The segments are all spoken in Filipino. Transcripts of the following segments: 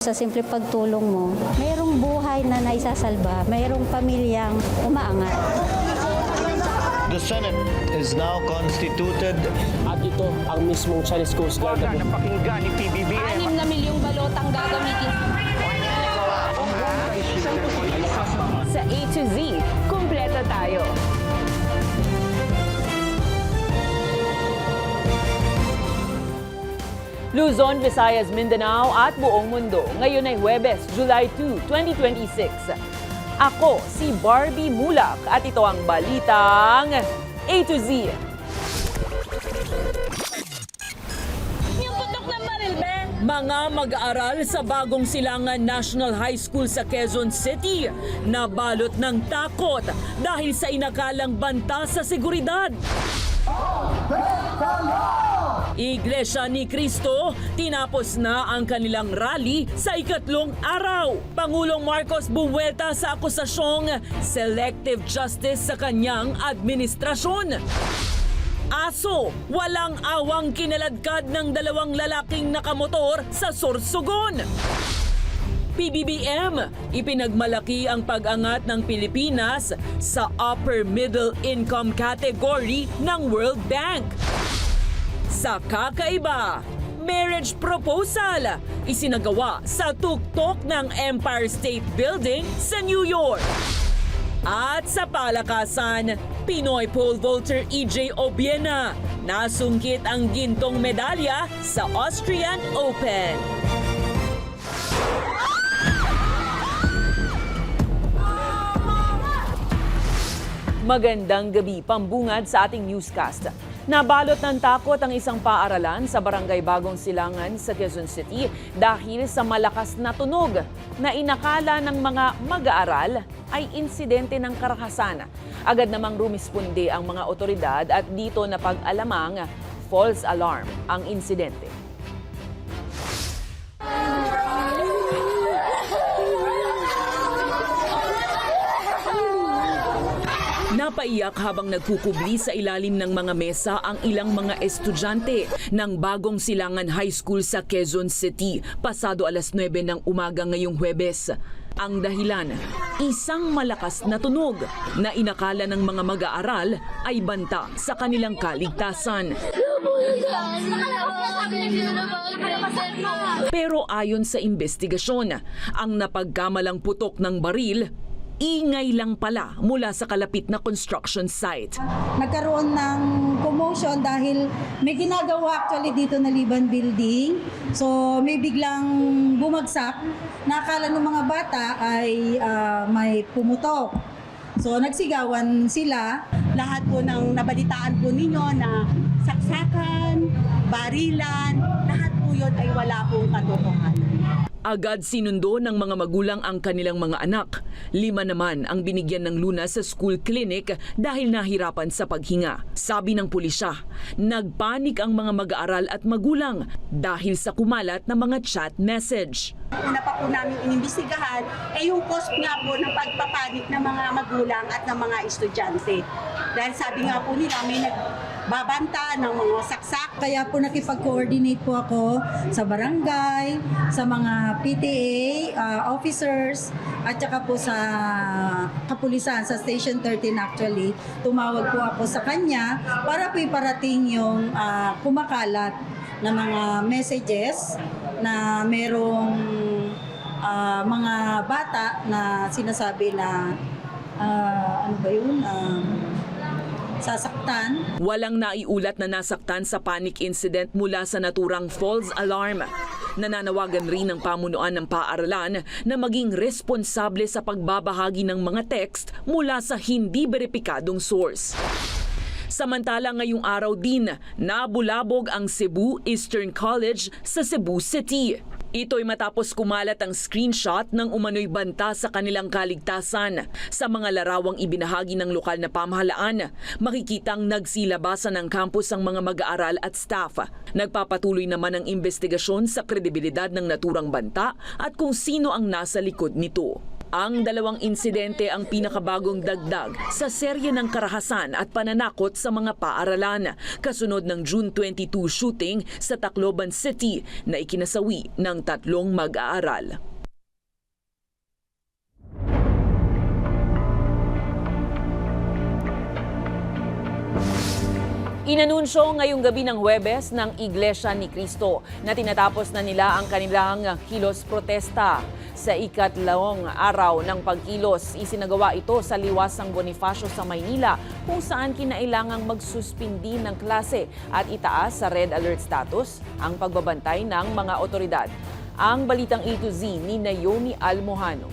Sa simple pagtulong mo, mayroong buhay na naisasalba, mayroong pamilyang umaangat. The Senate is now constituted. At ito ang mismong Chinese Coast Guard. Napakinggan ni PBBM. 6 na milyong balotang gagamitin. Sa A to Z, kumpleto tayo. Luzon, Visayas, Mindanao at buong mundo. Ngayon ay Huwebes, July 2, 2026. Ako si Barbie Mulak at ito ang balitang A to Z. Yung putok ng baril, be! Mga mag-aaral sa bagong Silangan National High School sa Quezon City nabalot ng takot dahil sa inakalang banta sa seguridad. Iglesia ni Cristo, tinapos na ang kanilang rally sa ikatlong araw. Pangulong Marcos buwelta sa akusasyong selective justice sa kanyang administrasyon. Aso, walang awang kinaladkad ng dalawang lalaking nakamotor sa Sorsogon. PBBM, ipinagmalaki ang pag-angat ng Pilipinas sa upper middle income category ng World Bank. Sa kakaiba, marriage proposal isinagawa sa tuktok ng Empire State Building sa New York. At sa palakasan, Pinoy pole vaulter EJ Obiena nasungkit ang gintong medalya sa Austrian Open. Magandang gabi, pambungad sa ating newscast. Nabalot ng takot ang isang paaralan sa Barangay Bagong Silangan sa Quezon City dahil sa malakas na tunog na inakala ng mga mag-aaral ay insidente ng karahasan. Agad namang rumisponde ang mga otoridad at dito na pag-alamang false alarm ang insidente. Napaiyak habang nagkukubli sa ilalim ng mga mesa ang ilang mga estudyante ng Bagong Silangan High School sa Quezon City pasado alas 9 ng umaga ngayong Huwebes. Ang dahilan, isang malakas na tunog na inakala ng mga mag-aaral ay banta sa kanilang kaligtasan. Pero ayon sa investigasyon, ang napagkamalang putok ng baril ingay lang pala mula sa kalapit na construction site. Nagkaroon ng commotion dahil may ginagawa actually dito na Liban Building. So may biglang bumagsak na akala ng mga bata ay may pumutok. So nagsigawan sila. Lahat po ng nabalitaan po ninyo na saksakan, barilan, lahat po yun ay wala pong katotohanan. Agad sinundo ng mga magulang ang kanilang mga anak. 5 naman ang binigyan ng lunas sa school clinic dahil nahirapan sa paghinga. Sabi ng pulisya, nagpanik ang mga mag-aaral at magulang dahil sa kumalat na mga chat message. Una pa po namin inimbestigahan ay yung cost nga po ng pagpapanik ng mga magulang at ng mga estudyante. Dahil sabi nga po nila may nagbabanta ng mga saksak. Kaya po nakipag-coordinate po ako sa barangay, sa mga PTA officers, at saka po sa kapulisan, sa Station 13 actually. Tumawag po ako sa kanya para po iparating yung kumakalat na mga messages na merong mga bata na sinasabi na ano ba yun? Sasaktan. Walang naiulat na nasaktan sa panic incident mula sa naturang false alarm. Nananawagan rin ng pamunuan ng paaralan na maging responsable sa pagbabahagi ng mga text mula sa hindi beripikadong source. Samantala ngayong araw din, nabulabog ang Cebu Eastern College sa Cebu City. Ito'y matapos kumalat ang screenshot ng umano'y banta sa kanilang kaligtasan. Sa mga larawang ibinahagi ng lokal na pamahalaan, makikitang nagsilabasan ng campus ang mga mag-aaral at staff. Nagpapatuloy naman ang investigasyon sa kredibilidad ng naturang banta at kung sino ang nasa likod nito. Ang dalawang insidente ang pinakabagong dagdag sa serye ng karahasan at pananakot sa mga paaralan, kasunod ng June 22 shooting sa Tacloban City na ikinasawi ng 3 mag-aaral. Inanunsyo ngayong gabi ng Huwebes ng Iglesia ni Cristo na tinatapos na nila ang kanilang kilos protesta. Sa ikatlawang araw ng pagkilos, isinagawa ito sa Liwasang Bonifacio sa Maynila kung saan kinailangang magsuspindi ng klase at itaas sa red alert status ang pagbabantay ng mga otoridad. Ang balitang A to Z ni Naomi Almojano.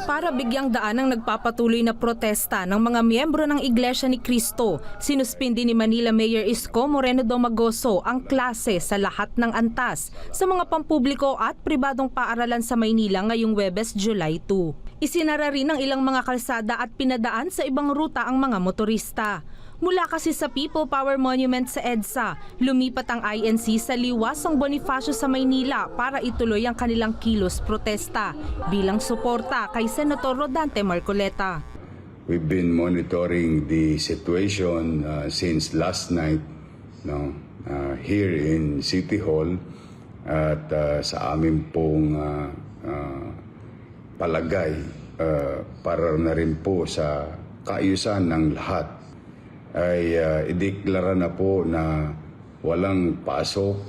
Para bigyang daan ang nagpapatuloy na protesta ng mga miyembro ng Iglesia ni Cristo, sinuspindi ni Manila Mayor Isko Moreno Domagoso ang klase sa lahat ng antas sa mga pampubliko at pribadong paaralan sa Maynila ngayong Huwebes, July 2. Isinara rin ang ilang mga kalsada at pinadaan sa ibang ruta ang mga motorista. Mula kasi sa People Power Monument sa EDSA, lumipat ang INC sa Liwasang Bonifacio sa Maynila para ituloy ang kanilang kilos protesta bilang suporta kay Senator Rodante Marcoleta. We've been monitoring the situation since last night here in City Hall at sa amin pong palagay para na rin po sa kaayusan ng lahat ay ideklara na po na walang pasok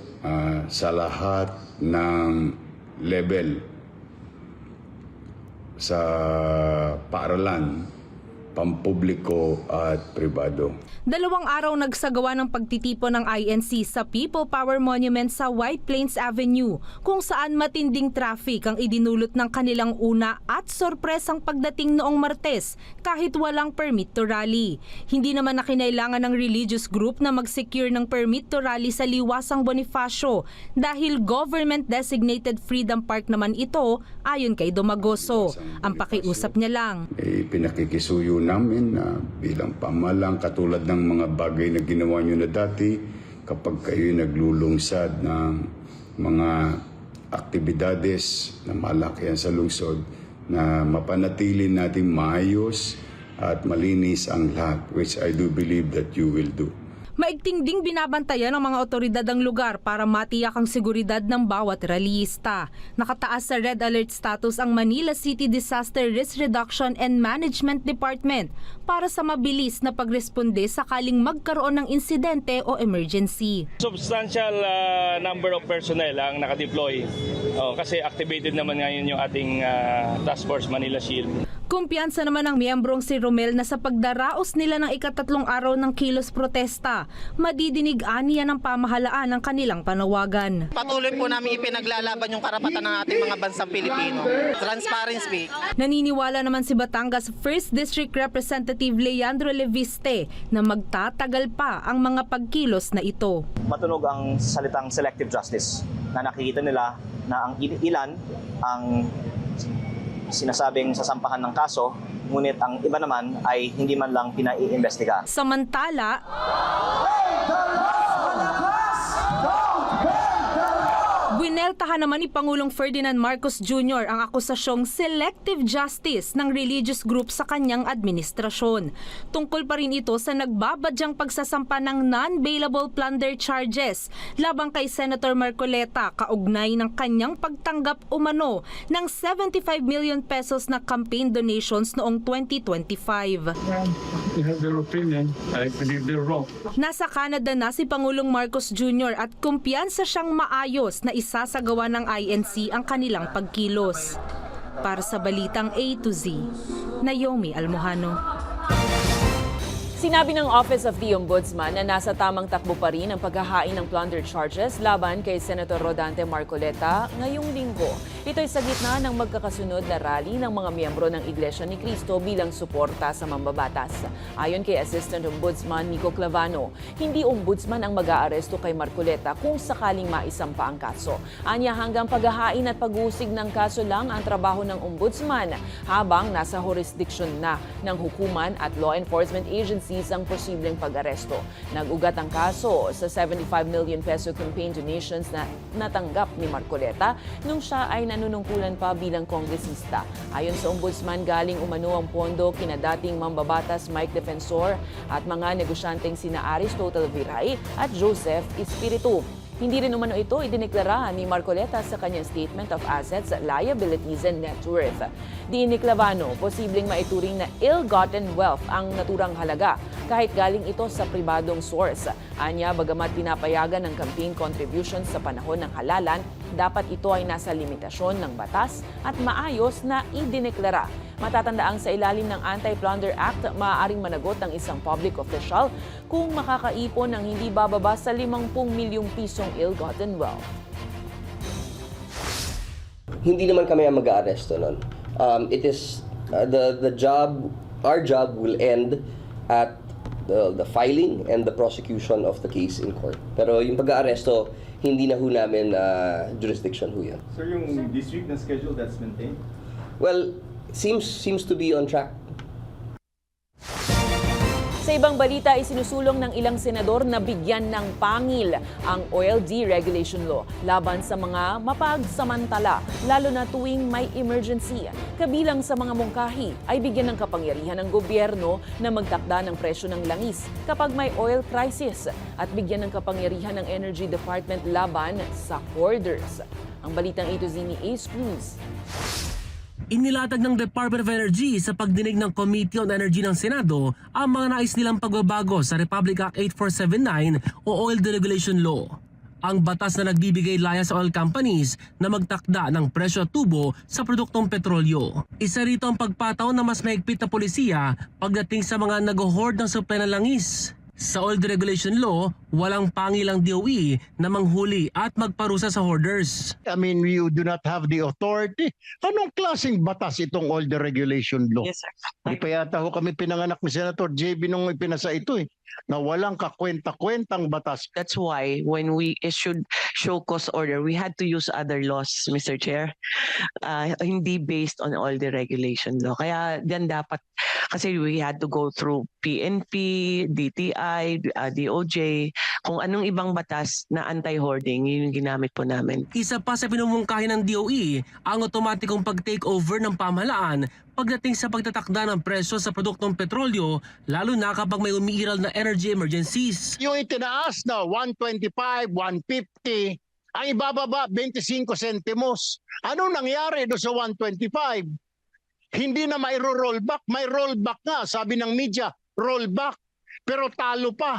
sa lahat ng level sa paaralan, pampubliko at pribado. 2 araw nagsagawa ng pagtitipon ng INC sa People Power Monument sa White Plains Avenue kung saan matinding traffic ang idinulot ng kanilang una at sorpresang pagdating noong Martes kahit walang permit to rally. Hindi naman na kinailangan ng religious group na mag-secure ng permit to rally sa Liwasang Bonifacio dahil government-designated Freedom Park naman ito ayon kay Domagoso. Ang pakiusap niya lang. Pinakikisuyo namin na bilang pamalang katulad ng mga bagay na ginawa nyo na dati kapag kayo naglulungsad ng mga aktibidades na malakihan sa lungsod na mapanatili natin maayos at malinis ang lahat, which I do believe that you will do. Maigting ding binabantayan ng mga otoridad ang lugar para matiyak ang seguridad ng bawat rallyista. Nakataas sa red alert status ang Manila City Disaster Risk Reduction and Management Department para sa mabilis na pagresponde sakaling magkaroon ng insidente o emergency. Substantial number of personnel ang nakadeploy kasi activated naman ngayon yung ating Task Force Manila Shield. Kumpiyansa naman ang miyembrong si Romel na sa pagdaraos nila ng ika-3 araw ng kilos protesta, madidinig aniya ng pamahalaan ang kanilang panawagan. Patuloy po namin ipinaglalaban yung karapatan ng ating mga bansang Pilipino. Transparency. Naniniwala naman si Batangas 1st District Representative Leandro Leviste na magtatagal pa ang mga pagkilos na ito. Matunog ang salitang selective justice na nakikita nila na ang ilan ang sinasabing sasampahan ng kaso, ngunit ang iba naman ay hindi man lang pinaiimbestiga. Samantala, Buineltahan naman ni Pangulong Ferdinand Marcos Jr. ang akusasyong selective justice ng religious group sa kanyang administrasyon. Tungkol pa rin ito sa nagbabadyang pagsasampa ng non-bailable plunder charges labang kay Senator Marcoleta kaugnay ng kanyang pagtanggap umano ng 75 million pesos na campaign donations noong 2025. You have their opinion. I believe they're wrong. Nasa Canada na si Pangulong Marcos Jr. at kumpiyansa siyang maayos na isasagawa ng INC ang kanilang pagkilos. Para sa Balitang A to Z, Naomi Almojano. Sinabi ng Office of the Ombudsman na nasa tamang takbo pa rin ang paghahain ng plunder charges laban kay Senator Rodante Marcoleta ngayong linggo. Ito'y sa gitna ng magkakasunod na rally ng mga miyembro ng Iglesia ni Cristo bilang suporta sa mambabatas. Ayon kay Assistant Ombudsman Nico Clavano, hindi ombudsman ang mag-aaresto kay Marcoleta kung sakaling maisampa ang kaso. Anya hanggang paghahain at pag-uusig ng kaso lang ang trabaho ng ombudsman habang nasa jurisdiction na ng hukuman at law enforcement agency agencies ang posibleng pag-aresto. Nag-ugat ang kaso sa 75 million peso campaign donations na natanggap ni Marcoleta nung siya ay nanunungkulan pa bilang kongresista. Ayon sa ombudsman, galing umano ang pondo kina dating mambabatas Mike Defensor at mga negosyanteng sina Aristotle Viray at Joseph Espiritu. Hindi rin umano ito idineklara ni Marcoleta sa kanyang Statement of Assets, Liabilities and Net Worth. Diin ni Clavano, posibleng maituring na ill-gotten wealth ang naturang halaga kahit galing ito sa pribadong source. Anya, bagamat pinapayagan ng campaign contributions sa panahon ng halalan, dapat ito ay nasa limitasyon ng batas at maayos na idineklara. Matatandaang sa ilalim ng Anti-Plunder Act, maaaring managot ang isang public official kung makakaipon ng hindi bababa sa 50 milyong pisong ill-gotten wealth. Hindi naman kami ang mag-aaresto nun. It is our job will end at the filing and the prosecution of the case in court. Pero yung pag-aaresto, hindi na ho namin jurisdiction ho yan. So yung this week na schedule that's maintained? Well, seems to be on track. Sa ibang balita, isinusulong ng ilang senador na bigyan ng pangil ang oil deregulation law laban sa mga mapagsamantala, lalo na tuwing may emergency. Kabilang sa mga mungkahi ay bigyan ng kapangyarihan ng gobyerno na magtakda ng presyo ng langis kapag may oil crisis at bigyan ng kapangyarihan ng Energy Department laban sa hoarders. Ang balitang ito ni Ace Cruz. Inilatag ng Department of Energy sa pagdinig ng Committee on Energy ng Senado ang mga nais nilang pagbabago sa Republic Act 8479 o Oil Deregulation Law. Ang batas na nagbibigay laya sa oil companies na magtakda ng presyo at tubo sa produktong petrolyo. Isa rito ang pagpataw na mas mahigpit na polisiya pagdating sa mga nag-hoard ng supply ng langis. Sa Oil Deregulation Law, walang pangil ang DOE na manghuli at magparusa sa hoarders. I mean, you do not have the authority. Anong klaseng batas itong Oil Deregulation Law? Yes, sir. Di pa yata ho kami pinanganak ni Senator JB nung ipinasa ito na walang kakwenta-kwentang batas. That's why when we issued show cause order, we had to use other laws, Mr. Chair. Hindi based on all the regulation law. Kaya diyan dapat, kasi we had to go through PNP, DTI, DOJ, kung anong ibang batas na anti-hoarding, yun yung ginamit po namin. Isa pa sa pinumungkahi ng DOE ang otomatikong pag-take over ng pamahalaan pagdating sa pagtatakda ng presyo sa produktong petrolyo, lalo na kapag may umiiral na energy emergencies. Yung itinaas na 125, 150, ang ibababa 25 sentimos. Anong nangyari do sa 125? Hindi na may rollback. May rollback nga, sabi ng media, rollback. Pero talo pa.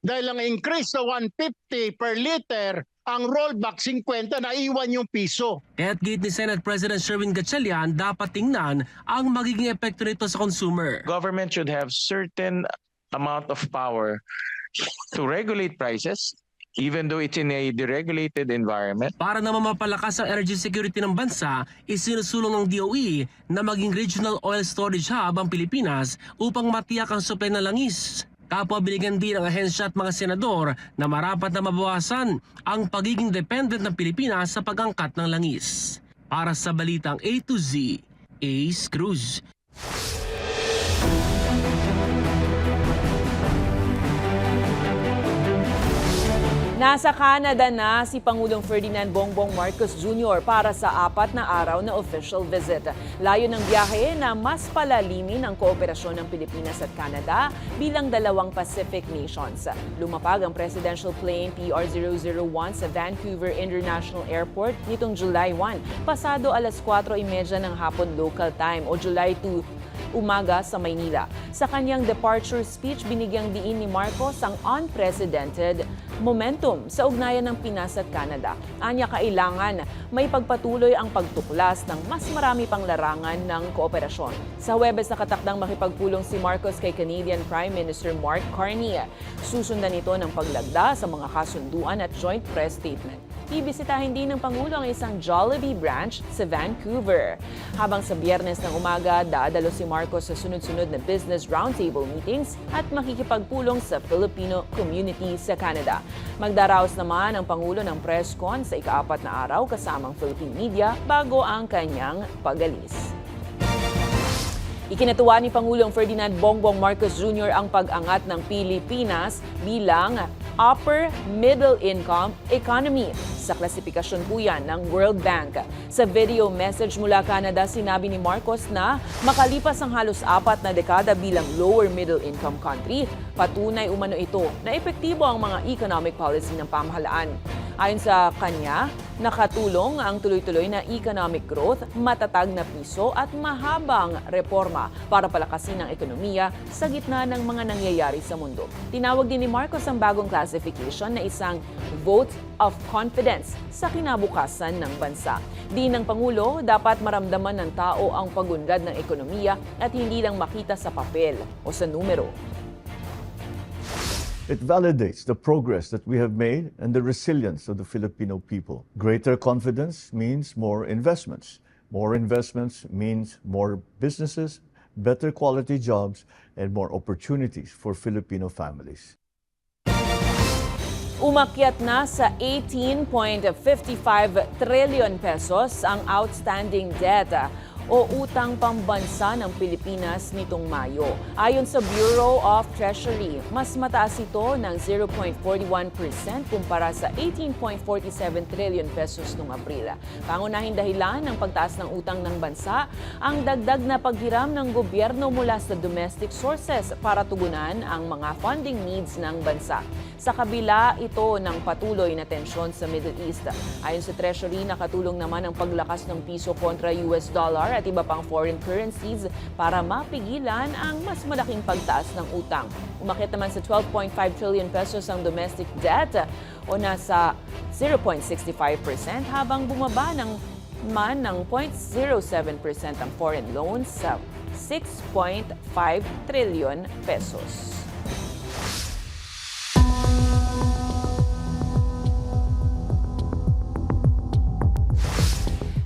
Dahil ang increase sa 150 per liter, ang rollback 50 na iwan yung piso. Kaya't gate ni Senate President Sherwin Gatchalian, dapat tingnan ang magiging epekto nito sa consumer. Government should have certain amount of power to regulate prices, even though it's in a deregulated environment. Para naman mapalakas ang energy security ng bansa, isinusulong ng DOE na maging regional oil storage hub ang Pilipinas upang matiyak ang supply ng langis. Kapwa binigyan din ang ahensya at mga senador na marapat na mabawasan ang pagiging dependent ng Pilipinas sa pag-angkat ng langis. Para sa Balitang A to Z, Ace Cruz. Nasa Canada na si Pangulong Ferdinand Bongbong Marcos Jr. para sa 4 na araw na official visit. Layo ng biyahe na mas palalimin ang kooperasyon ng Pilipinas at Canada bilang dalawang Pacific nations. Lumapag ang presidential plane PR001 sa Vancouver International Airport nitong July 1, pasado alas 4:30 ng hapon local time o July 2, umaga sa Maynila. Sa kanyang departure speech, binigyang diin ni Marcos ang unprecedented momentum sa ugnayan ng Pinas at Canada. Anya, kailangan may pagpatuloy ang pagtuklas ng mas marami pang larangan ng kooperasyon. Sa Huwebes, nakatakdang makipagpulong si Marcos kay Canadian Prime Minister Mark Carney. Susundan ito ng paglagda sa mga kasunduan at joint press statement. Ibisitahin din ng Pangulo ang isang Jollibee branch sa Vancouver. Habang sa Biyernes ng umaga, dadalo si Marcos sa sunod-sunod na business roundtable meetings at makikipagpulong sa Filipino community sa Canada. Magdaraos naman ang Pangulo ng press con sa ika-4 na araw kasamang Philippine media bago ang kanyang pag-alis. Ikinatuwa ni Pangulong Ferdinand Bongbong Marcos Jr. ang pag-angat ng Pilipinas bilang upper middle income economy. Sa klasifikasyon po yan ng World Bank. Sa video message mula Canada, sinabi ni Marcos na makalipas ang halos 4 na dekada bilang lower middle income country, patunay umano ito na epektibo ang mga economic policy ng pamahalaan. Ayon sa kanya, nakatulong ang tuloy-tuloy na economic growth, matatag na piso at mahabang reforma para palakasin ang ekonomiya sa gitna ng mga nangyayari sa mundo. Tinawag din ni Marcos ang bagong classification na isang vote of confidence sa kinabukasan ng bansa. Di ng Pangulo, dapat maramdaman ng tao ang pagunlad ng ekonomiya at hindi lang makita sa papel o sa numero. It validates the progress that we have made and the resilience of the Filipino people. Greater confidence means more investments. More investments means more businesses, better quality jobs, and more opportunities for Filipino families. Umakyat na sa 18.55 trillion pesos ang outstanding debt o utang pambansa ng Pilipinas nitong Mayo. Ayon sa Bureau of Treasury, mas mataas ito ng 0.41% kumpara sa 18.47 trillion pesos noong Abril. Pangunahing dahilan ng pagtaas ng utang ng bansa ang dagdag na paghiram ng gobyerno mula sa domestic sources para tugunan ang mga funding needs ng bansa. Sa kabila ito ng patuloy na tensyon sa Middle East. Ayon sa Treasury, nakatulong naman ang paglakas ng piso kontra US dollar at iba pang foreign currencies para mapigilan ang mas malaking pagtaas ng utang. Umakyat naman sa 12.5 trillion pesos ang domestic debt o nasa 0.65% habang bumaba ng 0.07% ang foreign loans sa 6.5 trillion pesos.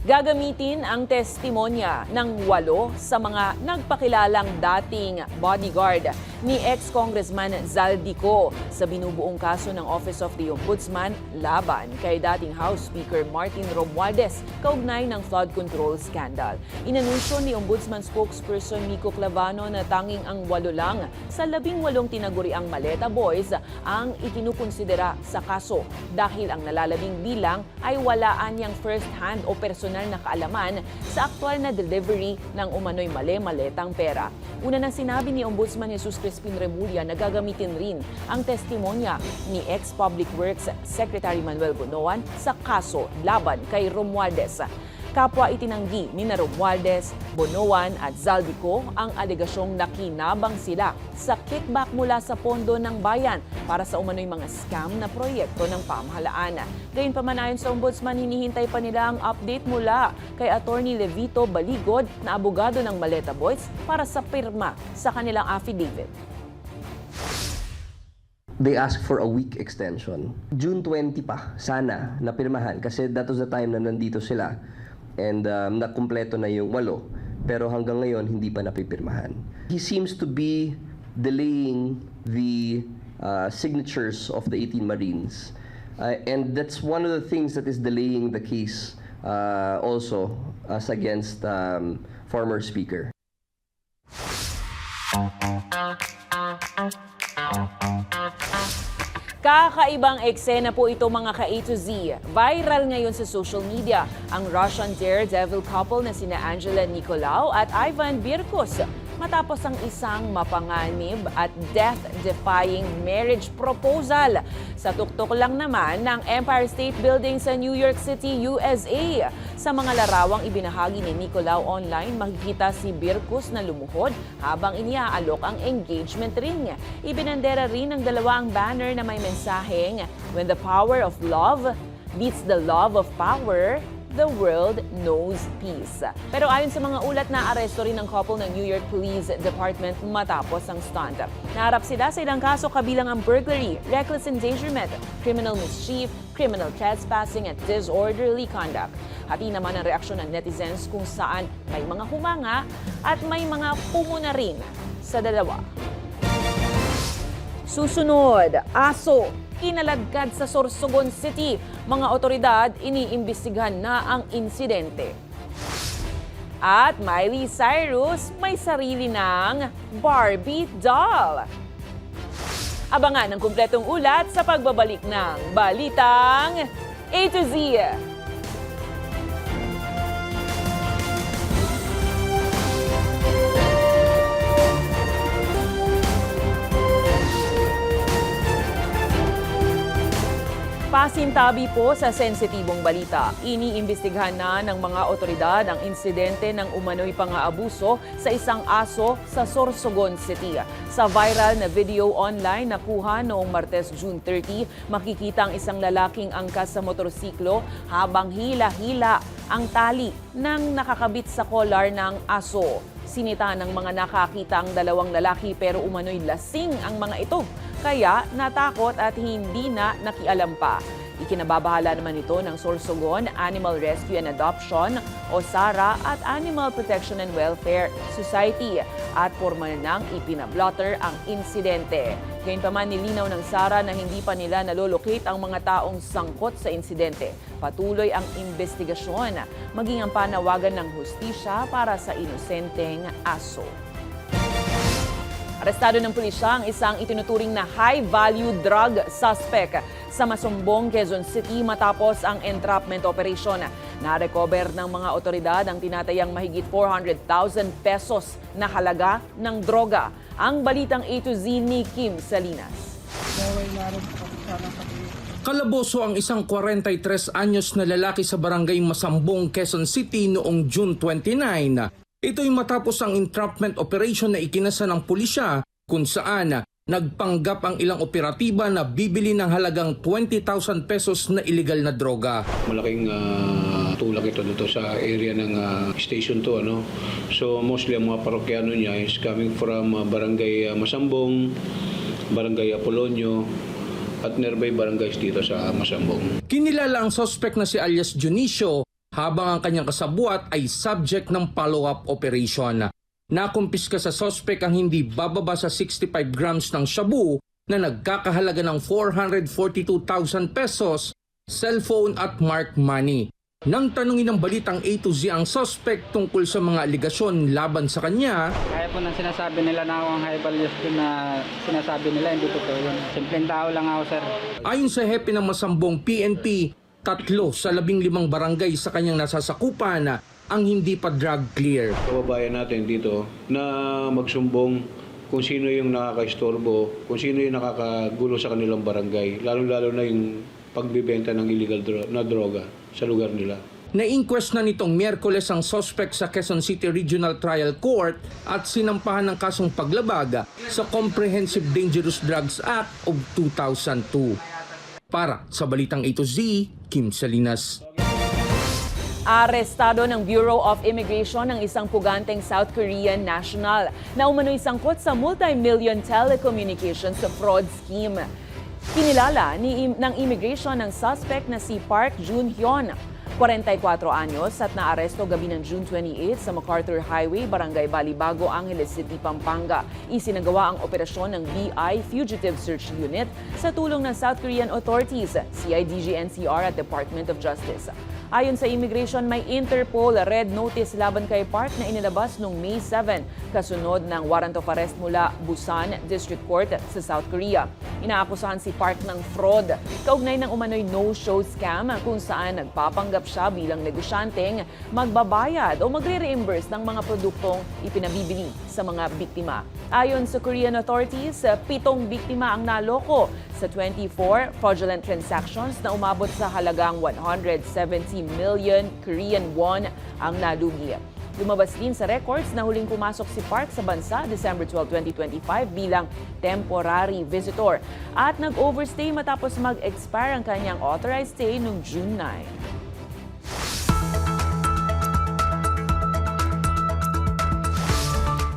Gagamitin ang testimonya ng 8 sa mga nagpakilalang dating bodyguard ni ex-congressman Zaldico sa binubuong kaso ng Office of the Ombudsman laban kay dating House Speaker Martin Romualdez kaugnay ng flood control scandal. Inanunsyo ni Ombudsman spokesperson Miko Clavano na tanging ang 8 lang sa 18 tinaguriang Maleta Boys ang ikinukonsidera sa kaso dahil ang nalalabing bilang ay wala anyang first-hand o personal na kaalaman sa aktwal na delivery ng umano'y mali-maletang pera. Una nang sinabi ni Ombudsman Jesus Crispin Remulla na gagamitin rin ang testimonya ni ex-Public Works Secretary Manuel Bonoan sa kaso laban kay Romualdez. Kapwa itinanggi ni Romualdez, Bonoan at Zaldico ang alegasyong nakinabang sila sa kickback mula sa pondo ng bayan para sa umano'y mga scam na proyekto ng pamahalaan. Gayunpaman ayon sa Ombudsman, hinihintay pa nila ang update mula kay Attorney Levito Baligod na abogado ng Maleta Boys para sa pirma sa kanilang affidavit. They asked for a week extension. June 20 pa, sana, napirmahan kasi that was the time na nandito sila. And nakumpleto na yung 8, pero hanggang ngayon hindi pa napipirmahan. He seems to be delaying the signatures of the 18 Marines. And that's one of the things that is delaying the case also as against former Speaker. Kakaibang eksena po ito mga ka-A to Z. Viral ngayon sa social media ang Russian daredevil couple na sina Angela Nicolau at Ivan Bircos matapos ang isang mapanganib at death-defying marriage proposal. Sa tuktok lang naman ng Empire State Building sa New York City, USA. Sa mga larawang ibinahagi ni Nicolau online, makikita si Bircos na lumuhod habang iniaalok ang engagement ring. Ibinandera rin ng dalawa ang banner na may mensaheng, "When the power of love beats the love of power, the world knows peace." Pero ayon sa mga ulat, na aresto rin ng couple ng New York Police Department matapos ang stunt. Naharap sila sa ilang kaso kabilang ang burglary, reckless endangerment, criminal mischief, criminal trespassing at disorderly conduct. Hati naman ang reaksyon ng netizens kung saan may mga humanga at may mga pumuna rin sa dalawa. Susunod, aso kinaladkad sa Sorsogon City. Mga otoridad iniimbestigahan na ang insidente. At Miley Cyrus may sarili ng Barbie doll. Abangan ang kumpletong ulat sa pagbabalik ng Balitang A to Z. Pasintabi po sa sensitibong balita. Iniimbestigahan na ng mga otoridad ang insidente ng umano'y pang-aabuso sa isang aso sa Sorsogon City. Sa viral na video online na kuha noong Martes, June 30, makikita ang isang lalaking angkas sa motorsiklo habang hila-hila ang tali ng nakakabit sa collar ng aso. Sinita ng mga nakakita ang dalawang lalaki pero umano'y lasing ang mga ito. Kaya natakot at hindi na nakialam pa. Ikinababahala naman ito ng Sorsogon Animal Rescue and Adoption o SARA at Animal Protection and Welfare Society at formal nang ipinablotter ang insidente. Gayunpaman nilinaw ng SARA na hindi pa nila nalolocate ang mga taong sangkot sa insidente. Patuloy ang investigasyon, maging ang panawagan ng hustisya para sa inosenteng aso. Arestado ng pulisya ang isang itinuturing na high-value drug suspect sa Masumbong, Quezon City matapos ang entrapment operation. Na-recover ng mga otoridad ang tinatayang mahigit 400,000 pesos na halaga ng droga. Ang balitang A to Z ni Kim Salinas. Kalaboso ang isang 43 anyos na lalaki sa barangay Masambong, Quezon City noong June 29. Ito'y matapos ang entrapment operation na ikinasa ng pulisya kung saan nagpanggap ang ilang operatiba na bibili ng halagang 20,000 pesos na illegal na droga. Malaking tulak ito dito sa area ng station to. So mostly ang mga parokyano niya is coming from barangay Masambong, barangay Apolonio, at nearby barangays dito sa Masambong. Kinilala ang suspect na si alias Junicio habang ang kanyang kasabwat ay subject ng follow-up operation. Nakumpiska sa suspect ang hindi bababa sa 65 grams ng shabu na nagkakahalaga ng 442,000 pesos, cellphone at marked money. Nang tanungin ng Balitang A to Z ang suspect tungkol sa mga aligasyon laban sa kanya, kaya po nang sinasabi nila na ako ang high value na sinasabi nila, hindi totoo yun. Simpleng tao lang ako, sir. Ayon sa hepe ng Masambong PNP, 3 sa 15 barangay sa kanyang nasasakupan ang hindi pa drug clear. Kababayan natin dito na magsumbong kung sino yung nakakaistorbo, kung sino yung nakakagulo sa kanilang barangay, lalong-lalo na yung pagbibenta ng illegal na droga sa lugar nila. Na-inquest na nitong Miyerkules ang suspect sa Quezon City Regional Trial Court at sinampahan ng kasong paglabag sa Comprehensive Dangerous Drugs Act of 2002. Para sa Balitang A to Z, Kim Salinas. Arestado ng Bureau of Immigration ang isang puganteng South Korean national na umano'y sangkot sa multi-million telecommunications fraud scheme. Kinilala ng immigration ng suspect na si Park Jun-hyun, 44 anyos at naaresto gabi ng June 28 sa MacArthur Highway, Barangay Balibago, Angeles City, Pampanga. Isinagawa ang operasyon ng BI Fugitive Search Unit sa tulong ng South Korean authorities, CIDG-NCR at Department of Justice. Ayon sa immigration, may Interpol red notice laban kay Park na inilabas noong May 7, kasunod ng warrant of arrest mula Busan District Court sa South Korea. Inaakusahan si Park ng fraud, kaugnay ng umano'y no-show scam kung saan nagpapanggap siya bilang negosyanteng magbabayad o magre-reimburse ng mga produktong ipinabibili sa mga biktima. Ayon sa Korean authorities, 7 biktima ang naloko sa 24 fraudulent transactions na umabot sa halagang 170 million Korean won ang nalugi. Lumabas din sa records na huling pumasok si Park sa bansa December 12, 2025 bilang temporary visitor at nag-overstay matapos mag-expire ang kanyang authorized stay noong June 9.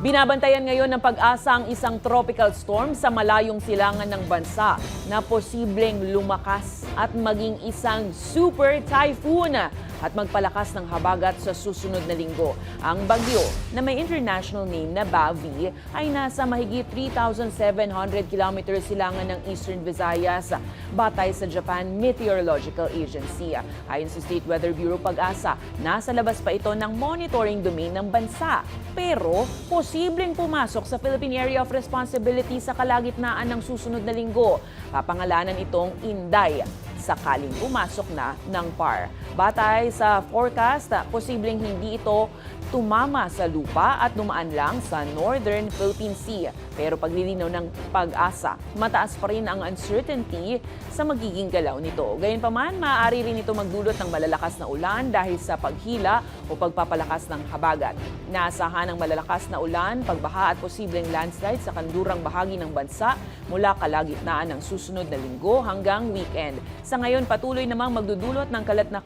Binabantayan ngayon ng Pag-asa ang isang tropical storm sa malayong silangan ng bansa na posibleng lumakas at maging isang super typhoon at magpalakas ng habagat sa susunod na linggo. Ang bagyo na may international name na Bavi ay nasa mahigit 3,700 kilometers silangan ng Eastern Visayas batay sa Japan Meteorological Agency. Ayon sa State Weather Bureau Pag-asa, nasa labas pa ito ng monitoring domain ng bansa. Pero posibleng pumasok sa Philippine Area of Responsibility sa kalagitnaan ng susunod na linggo. Papangalanan itong Inday sakaling pumasok na ng PAR. Batay sa forecast, posibleng hindi ito tumama sa lupa at dumaan lang sa Northern Philippine Sea. Pero paglilinaw ng Pag-asa, mataas pa rin ang uncertainty sa magiging galaw nito. Gayunpaman, maaari rin ito magdulot ng malalakas na ulan dahil sa paghila o pagpapalakas ng habagat. Inaasahan ng malalakas na ulan, pagbaha at posibleng landslide sa kanlurang bahagi ng bansa mula kalagitnaan ng susunod na linggo hanggang weekend. Sa ngayon, patuloy namang magdudulot ng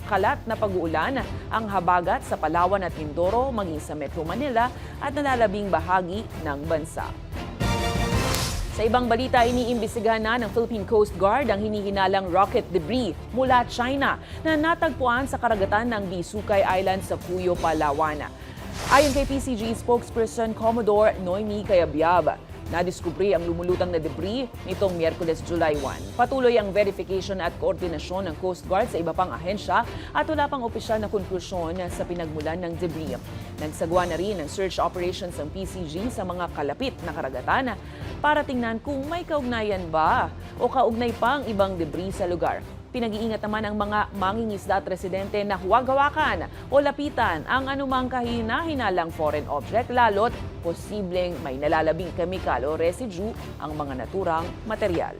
kalat na pag-uulan ang habagat sa Palawan at Mindoro, maging sa Metro Manila at nalalabing bahagi ng bansa. Sa ibang balita, iniimbestigahan na ng Philippine Coast Guard ang hinihinalang rocket debris mula China na natagpuan sa karagatan ng Bisukay Island sa Puyo, Palawan. Ayon kay PCG spokesperson Commodore Noemi Cayabyab, nadiskubre ang lumulutang na debris nitong Miyerkules, July 1. Patuloy ang verification at koordinasyon ng Coast Guard sa iba pang ahensya at wala pang opisyal na konklusyon sa pinagmulan ng debris. Nagsagawa na rin ng search operations ng PCG sa mga kalapit na karagatan para tingnan kung may kaugnayan ba o kaugnay pang ibang debris sa lugar. Pinag-iingat naman ang mga mangingisda at residente na huwag hawakan o lapitan ang anumang kahina-hinalang foreign object, lalo't posibleng may nalalabing kemikal o residue ang mga naturang material.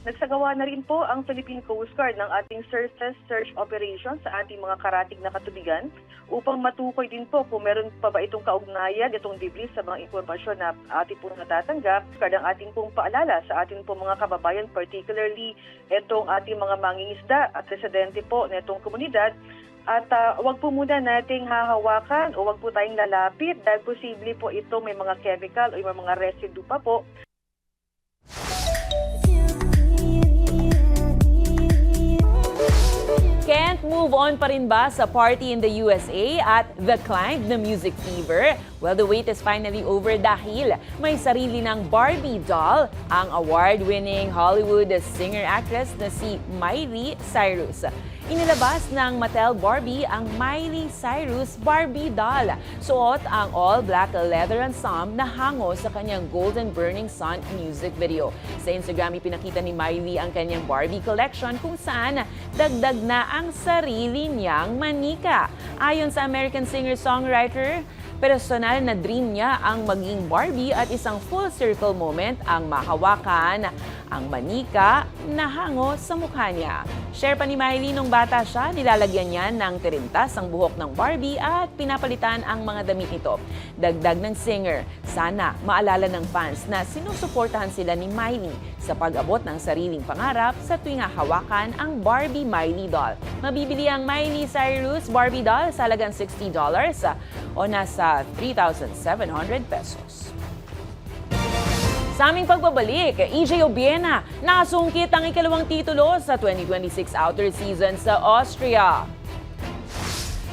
Nagsagawa na rin po ang Philippine Coast Guard ng ating surface search operation sa ating mga karatig na katubigan upang matukoy din po kung meron pa ba itong kaugnayan, itong debris sa mga impormasyon na ating pong natatanggap. Ang ating pong paalala sa ating pong mga kababayan, particularly itong ating mga mangingisda at residente po na itong komunidad. At wag po muna nating hahawakan o wag po tayong lalapit dahil posible po ito may mga chemical o may mga residue pa po. Can't move on pa rin ba sa party in the USA at The Climb, the music fever? Well, the wait is finally over dahil may sarili ng Barbie doll ang award-winning Hollywood singer-actress na si Miley Cyrus. Inilabas ng Mattel Barbie ang Miley Cyrus Barbie doll. Suot ang all-black leather ensemble na hango sa kanyang Golden Burning Sun music video. Sa Instagram, ipinakita ni Miley ang kanyang Barbie collection kung saan dagdag na ang sarili niyang manika. Ayon sa American singer-songwriter, personal na dream niya ang maging Barbie at isang full circle moment ang mahawakan ang manika na hango sa mukha niya. Share pa ni Miley nung bata siya, nilalagyan niya ng tirintas ang buhok ng Barbie at pinapalitan ang mga damit nito. Dagdag ng singer, sana maalala ng fans na sinusuportahan sila ni Miley sa pag-abot ng sariling pangarap sa tuwing hawakan ang Barbie Miley doll. Mabibili ang Miley Cyrus Barbie doll sa halagang $60 o nasa 3,700 pesos. Sa aming pagbabalik, EJ Obiena nasungkit ang ikalawang titulo sa 2026 outer season sa Austria.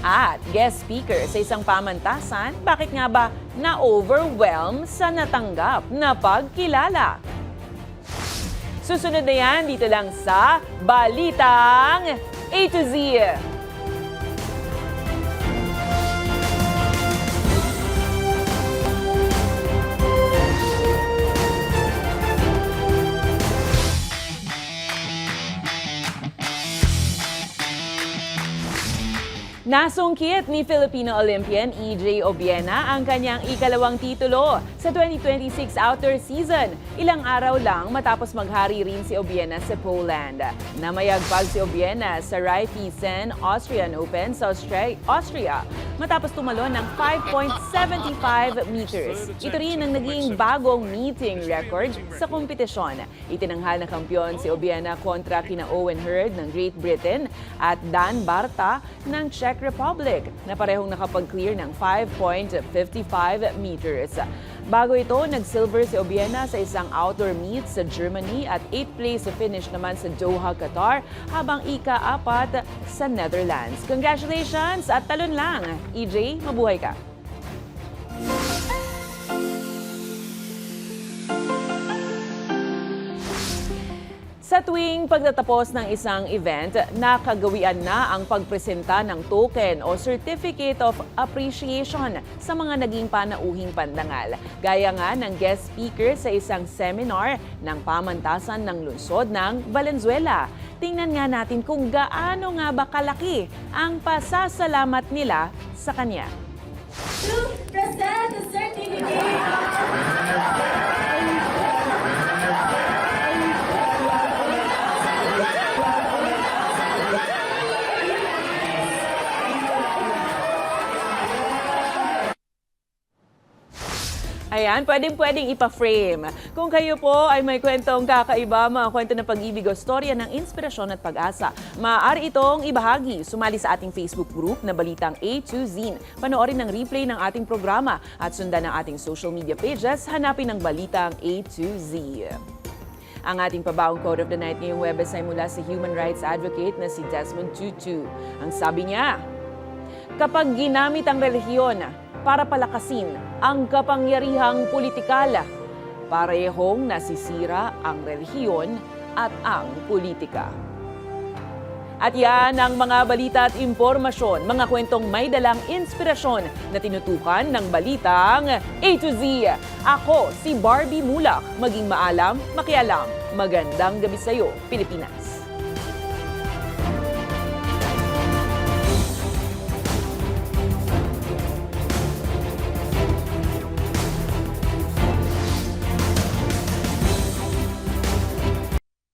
At guest speaker sa isang pamantasan, bakit nga ba na-overwhelm sa natanggap na pagkilala? Susunod na yan dito lang sa Balitang A to Z. Nasungkit ni Filipino Olympian EJ Obiena ang kanyang ikalawang titulo sa 2026 outer season. Ilang araw lang matapos maghari rin si Obiena sa Poland. Namayagpag si Obiena sa Raiffeisen Austrian Open sa Austria matapos tumalon ng 5.75 meters. Ito rin ang naging bagong meeting record sa kompetisyon. Itinanghal na kampiyon si Obiena kontra kina Owen Hurd ng Great Britain at Dan Barta ng Czech Republic na parehong nakapag-clear ng 5.55 meters. Bago ito, nag-silver si Obiena sa isang outdoor meet sa Germany at 8th place sa finish naman sa Doha, Qatar, habang ika-4 sa Netherlands. Congratulations at talon lang! EJ, mabuhay ka! Sa tuwing pagtatapos ng isang event, nakagawian na ang pagpresenta ng token o Certificate of Appreciation sa mga naging panauhing pandangal. Gaya nga ng guest speaker sa isang seminar ng pamantasan ng lungsod ng Valenzuela. Tingnan nga natin kung gaano nga ba kalaki ang pasasalamat nila sa kanya. To present the certificate. Ayan, pwedeng ipa-frame. Kung kayo po ay may kwentong kakaiba, mga kwento ng pag-ibig o storya ng inspirasyon at pag-asa, maaari itong ibahagi. Sumali sa ating Facebook group na Balitang A to Z. Panoorin ang replay ng ating programa at sundan ang ating social media pages. Hanapin ang Balitang A to Z. Ang ating pabaong quote of the night ngayong Webes ay mula sa human rights advocate na si Desmond Tutu. Ang sabi niya, kapag ginamit ang relihiyon para palakasin ang kapangyarihang politikal, parehong nasisira ang relihiyon at ang politika. At yan ang mga balita at impormasyon, mga kwentong may dalang inspirasyon na tinutukan ng Balitang A to Z. Ako si Barbie Mulak, maging maalam, makialam. Magandang gabi sa'yo, Pilipinas.